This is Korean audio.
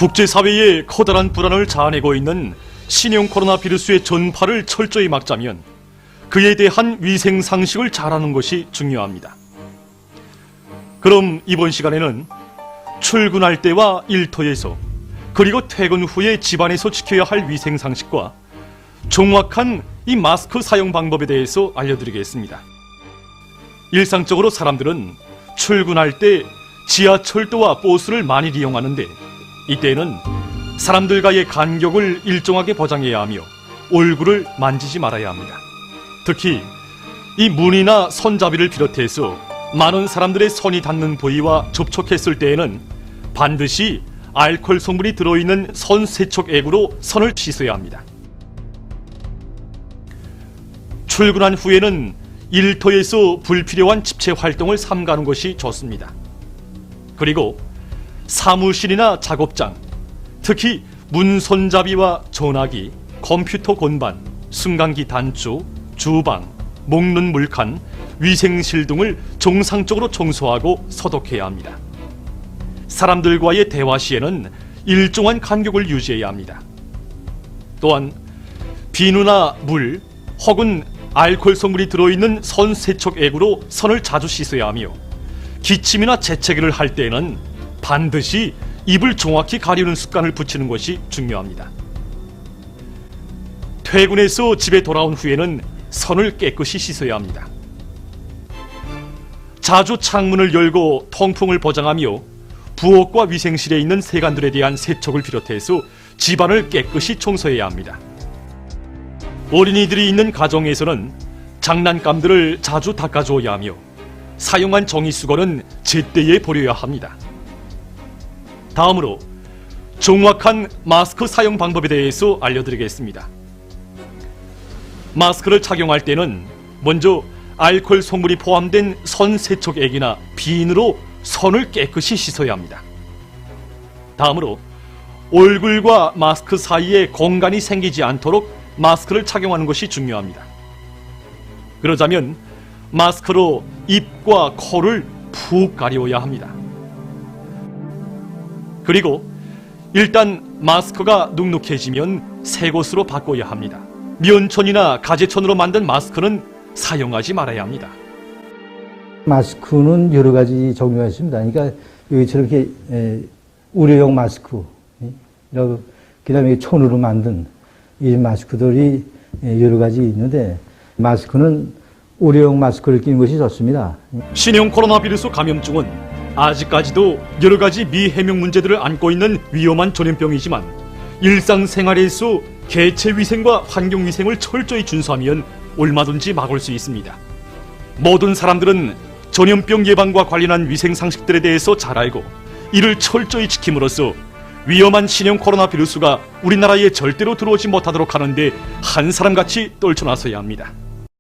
국제사회의 커다란 불안을 자아내고 있는 신형 코로나 바이러스의 전파를 철저히 막자면 그에 대한 위생 상식을 잘하는 것이 중요합니다. 그럼 이번 시간에는 출근할 때와 일터에서 그리고 퇴근 후에 집안에서 지켜야 할 위생 상식과 정확한 이 마스크 사용 방법에 대해서 알려드리겠습니다. 일상적으로 사람들은 출근할 때 지하철도와 버스를 많이 이용하는데 이때는 사람들과의 간격을 일정하게 보장해야 하며 얼굴을 만지지 말아야 합니다. 특히 이 문이나 손잡이를 비롯해서 많은 사람들의 손이 닿는 부위와 접촉했을 때에는 반드시 알코올 성분이 들어있는 손 세척액으로 손을 씻어야 합니다. 출근한 후에는 일터에서 불필요한 집체 활동을 삼가는 것이 좋습니다. 그리고 사무실이나 작업장, 특히 문 손잡이와 전화기, 컴퓨터 건반, 승강기 단추, 주방, 먹는 물칸, 위생실 등을 정상적으로 청소하고 소독해야 합니다. 사람들과의 대화 시에는 일정한 간격을 유지해야 합니다. 또한 비누나 물 혹은 알코올 성분이 들어있는 손 세척액으로 손을 자주 씻어야 하며 기침이나 재채기를 할 때에는 반드시 입을 정확히 가리는 습관을 붙이는 것이 중요합니다. 퇴근해서 집에 돌아온 후에는 손을 깨끗이 씻어야 합니다. 자주 창문을 열고 통풍을 보장하며 부엌과 위생실에 있는 세간들에 대한 세척을 비롯해서 집안을 깨끗이 청소해야 합니다. 어린이들이 있는 가정에서는 장난감들을 자주 닦아줘야 하며 사용한 종이수건은 제때에 버려야 합니다. 다음으로 정확한 마스크 사용 방법에 대해서 알려드리겠습니다. 마스크를 착용할 때는 먼저 알코올 성분이 포함된 손 세척액이나 비누로 손을 깨끗이 씻어야 합니다. 다음으로 얼굴과 마스크 사이에 공간이 생기지 않도록 마스크를 착용하는 것이 중요합니다. 그러자면 마스크로 입과 코를 푹 가려야 합니다. 그리고 일단 마스크가 눅눅해지면 새 것으로 바꿔야 합니다. 면천이나 가제천으로 만든 마스크는 사용하지 말아야 합니다. 마스크는 여러 가지 종류가 있습니다. 그러니까 여기처럼 이렇게 의료용 마스크, 그다음에 천으로 만든 이 마스크들이 여러 가지 있는데 마스크는 의료용 마스크를 끼는 것이 좋습니다. 신형 코로나 바이러스 감염증은 아직까지도 여러 가지 미해명 문제들을 안고 있는 위험한 전염병이지만 일상생활에서 개체위생과 환경위생을 철저히 준수하면 얼마든지 막을 수 있습니다. 모든 사람들은 전염병 예방과 관련한 위생 상식들에 대해서 잘 알고 이를 철저히 지킴으로써 위험한 신형 코로나 바이러스가 우리나라에 절대로 들어오지 못하도록 하는데 한 사람같이 떨쳐나서야 합니다.